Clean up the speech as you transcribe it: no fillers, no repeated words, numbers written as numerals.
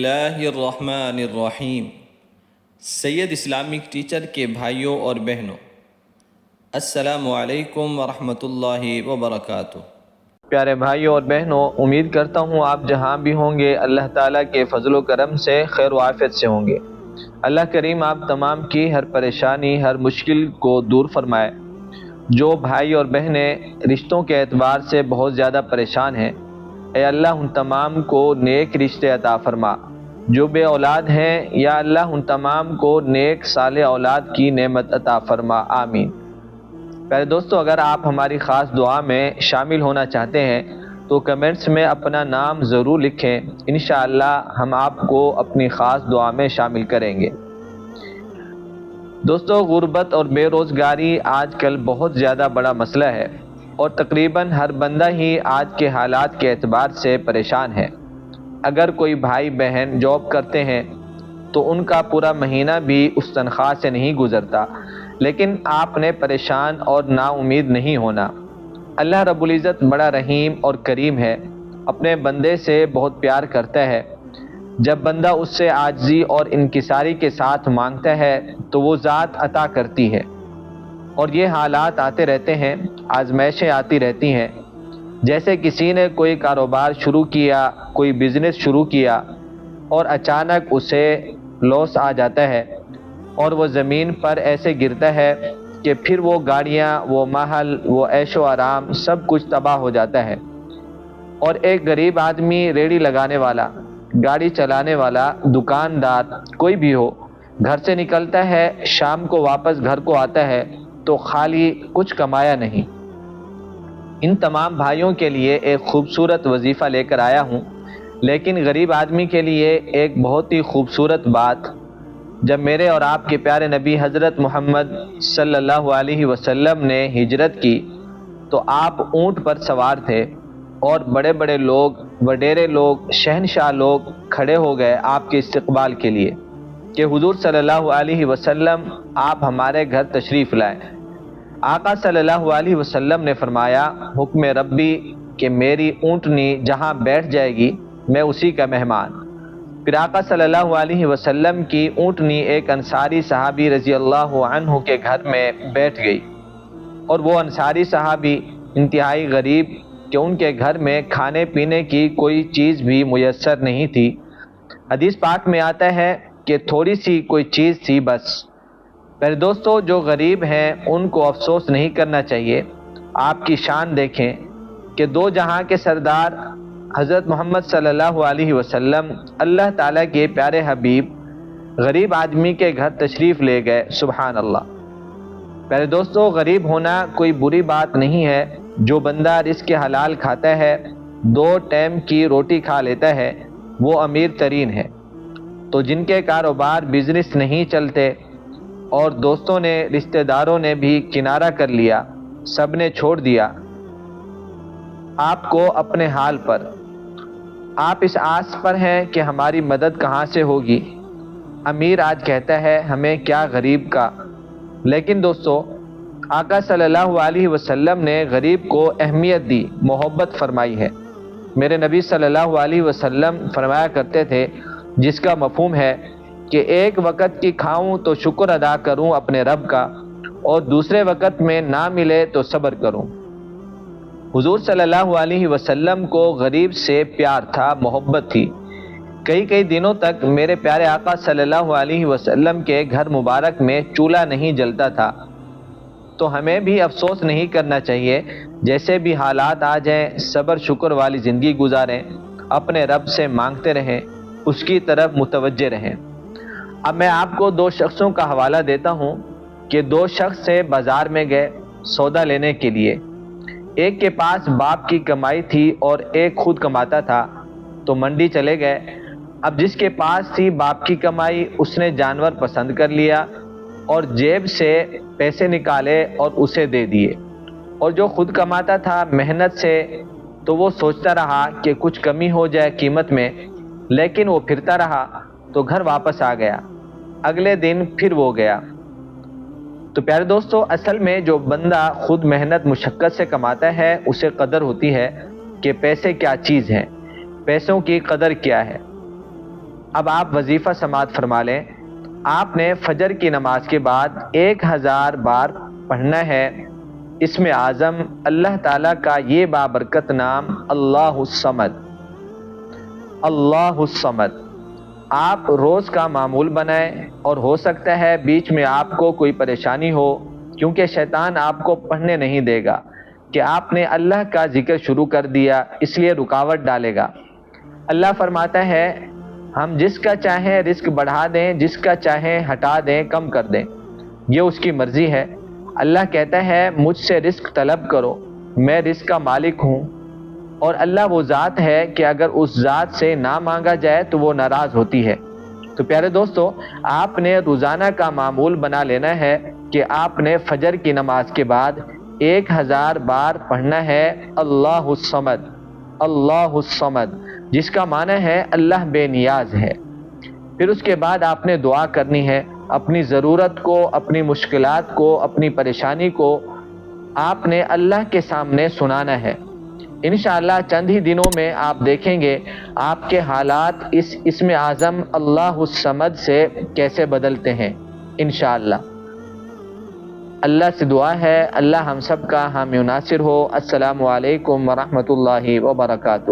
اللہ الرحمن الرحیم۔ سید Islamic teacher کے بھائیوں اور بہنوں، السلام علیکم ورحمۃ اللہ وبرکاتہ۔ پیارے بھائیوں اور بہنوں، امید کرتا ہوں آپ جہاں بھی ہوں گے اللہ تعالیٰ کے فضل و کرم سے خیر و عافیت سے ہوں گے۔ اللہ کریم آپ تمام کی ہر پریشانی، ہر مشکل کو دور فرمائے۔ جو بھائی اور بہنیں رشتوں کے اعتبار سے بہت زیادہ پریشان ہیں، اے اللہ ان تمام کو نیک رشتے عطا فرما۔ جو بے اولاد ہیں، یا اللہ ان تمام کو نیک صالح اولاد کی نعمت عطا فرما، آمین۔ پیارے دوستو، اگر آپ ہماری خاص دعا میں شامل ہونا چاہتے ہیں تو کمنٹس میں اپنا نام ضرور لکھیں، انشاءاللہ ہم آپ کو اپنی خاص دعا میں شامل کریں گے۔ دوستو، غربت اور بے روزگاری آج کل بہت زیادہ بڑا مسئلہ ہے، اور تقریباً ہر بندہ ہی آج کے حالات کے اعتبار سے پریشان ہے۔ اگر کوئی بھائی بہن جاب کرتے ہیں تو ان کا پورا مہینہ بھی اس تنخواہ سے نہیں گزرتا، لیکن آپ نے پریشان اور نا امید نہیں ہونا۔ اللہ رب العزت بڑا رحیم اور کریم ہے، اپنے بندے سے بہت پیار کرتا ہے۔ جب بندہ اس سے عاجزی اور انکساری کے ساتھ مانگتا ہے تو وہ ذات عطا کرتی ہے۔ اور یہ حالات آتے رہتے ہیں، آزمائشیں آتی رہتی ہیں۔ جیسے کسی نے کوئی کاروبار شروع کیا، کوئی بزنس شروع کیا، اور اچانک اسے لاس آ جاتا ہے، اور وہ زمین پر ایسے گرتا ہے کہ پھر وہ گاڑیاں، وہ محل، وہ عیش و آرام سب کچھ تباہ ہو جاتا ہے۔ اور ایک غریب آدمی، ریڑھی لگانے والا، گاڑی چلانے والا، دکاندار، کوئی بھی ہو، گھر سے نکلتا ہے، شام کو واپس گھر کو آتا ہے تو خالی، کچھ کمایا نہیں۔ ان تمام بھائیوں کے لیے ایک خوبصورت وظیفہ لے کر آیا ہوں، لیکن غریب آدمی کے لیے ایک بہت ہی خوبصورت بات۔ جب میرے اور آپ کے پیارے نبی حضرت محمد صلی اللہ علیہ وسلم نے ہجرت کی تو آپ اونٹ پر سوار تھے، اور بڑے بڑے لوگ، وڈیرے لوگ، شہنشاہ لوگ کھڑے ہو گئے آپ کے استقبال کے لیے کہ حضور صلی اللہ علیہ وسلم آپ ہمارے گھر تشریف لائیں۔ آقا صلی اللہ علیہ وسلم نے فرمایا، حکم ربی کہ میری اونٹنی جہاں بیٹھ جائے گی میں اسی کا مہمان۔ پھر آقا صلی اللہ علیہ وسلم کی اونٹنی ایک انصاری صحابی رضی اللہ عنہ کے گھر میں بیٹھ گئی، اور وہ انصاری صحابی انتہائی غریب کہ ان کے گھر میں کھانے پینے کی کوئی چیز بھی میسر نہیں تھی۔ حدیث پاک میں آتا ہے کہ تھوڑی سی کوئی چیز تھی بس۔ میرے دوستو، جو غریب ہیں ان کو افسوس نہیں کرنا چاہیے۔ آپ کی شان دیکھیں کہ دو جہاں کے سردار حضرت محمد صلی اللہ علیہ وسلم، اللہ تعالیٰ کے پیارے حبیب، غریب آدمی کے گھر تشریف لے گئے، سبحان اللہ۔ میرے دوستو، غریب ہونا کوئی بری بات نہیں ہے۔ جو بندہ رزق حلال کھاتا ہے، 2 ٹائم کی روٹی کھا لیتا ہے، وہ امیر ترین ہے۔ تو جن کے کاروبار، بزنس نہیں چلتے، اور دوستوں نے، رشتہ داروں نے بھی کنارہ کر لیا، سب نے چھوڑ دیا آپ کو اپنے حال پر، آپ اس آس پر ہیں کہ ہماری مدد کہاں سے ہوگی۔ امیر آج کہتا ہے ہمیں کیا غریب کا، لیکن دوستو، آقا صلی اللہ علیہ وسلم نے غریب کو اہمیت دی، محبت فرمائی ہے۔ میرے نبی صلی اللہ علیہ وسلم فرمایا کرتے تھے، جس کا مفہوم ہے کہ ایک وقت کی کھاؤں تو شکر ادا کروں اپنے رب کا، اور دوسرے وقت میں نہ ملے تو صبر کروں۔ حضور صلی اللہ علیہ وسلم کو غریب سے پیار تھا، محبت تھی۔ کئی دنوں تک میرے پیارے آقا صلی اللہ علیہ وسلم کے گھر مبارک میں چولہا نہیں جلتا تھا۔ تو ہمیں بھی افسوس نہیں کرنا چاہیے، جیسے بھی حالات آ جائیں، صبر شکر والی زندگی گزاریں، اپنے رب سے مانگتے رہیں، اس کی طرف متوجہ رہیں۔ اب میں آپ کو 2 شخصوں کا حوالہ دیتا ہوں کہ 2 شخص سے بازار میں گئے سودا لینے کے لیے۔ ایک کے پاس باپ کی کمائی تھی اور ایک خود کماتا تھا، تو منڈی چلے گئے۔ اب جس کے پاس تھی باپ کی کمائی، اس نے جانور پسند کر لیا اور جیب سے پیسے نکالے اور اسے دے دیے، اور جو خود کماتا تھا محنت سے، تو وہ سوچتا رہا کہ کچھ کمی ہو جائے قیمت میں، لیکن وہ پھرتا رہا تو گھر واپس آ گیا۔ اگلے دن پھر وہ گیا۔ تو پیارے دوستو، اصل میں جو بندہ خود محنت مشقت سے کماتا ہے، اسے قدر ہوتی ہے کہ پیسے کیا چیز ہیں، پیسوں کی قدر کیا ہے۔ اب آپ وظیفہ سماعت فرما لیں۔ آپ نے فجر کی نماز کے بعد 1000 بار پڑھنا ہے اسم اعظم اللہ تعالیٰ کا یہ بابرکت نام اللہ الصمد۔ اللہ الصمد آپ روز کا معمول بنائیں، اور ہو سکتا ہے بیچ میں آپ کو کوئی پریشانی ہو، کیونکہ شیطان آپ کو پڑھنے نہیں دے گا کہ آپ نے اللہ کا ذکر شروع کر دیا، اس لیے رکاوٹ ڈالے گا۔ اللہ فرماتا ہے ہم جس کا چاہیں رزق بڑھا دیں، جس کا چاہیں ہٹا دیں، کم کر دیں، یہ اس کی مرضی ہے۔ اللہ کہتا ہے مجھ سے رزق طلب کرو، میں رزق کا مالک ہوں، اور اللہ وہ ذات ہے کہ اگر اس ذات سے نہ مانگا جائے تو وہ ناراض ہوتی ہے۔ تو پیارے دوستو، آپ نے روزانہ کا معمول بنا لینا ہے کہ آپ نے فجر کی نماز کے بعد 1000 بار پڑھنا ہے اللہ الصمد، اللہ الصمد، جس کا معنی ہے اللہ بے نیاز ہے۔ پھر اس کے بعد آپ نے دعا کرنی ہے، اپنی ضرورت کو، اپنی مشکلات کو، اپنی پریشانی کو آپ نے اللہ کے سامنے سنانا ہے۔ انشاءاللہ چند ہی دنوں میں آپ دیکھیں گے آپ کے حالات اس اسم اعظم اللہ الصمد سے کیسے بدلتے ہیں انشاءاللہ۔ اللہ سے دعا ہے اللہ ہم سب کا حامی و ناصر ہو۔ السلام علیکم ورحمۃ اللہ وبرکاتہ۔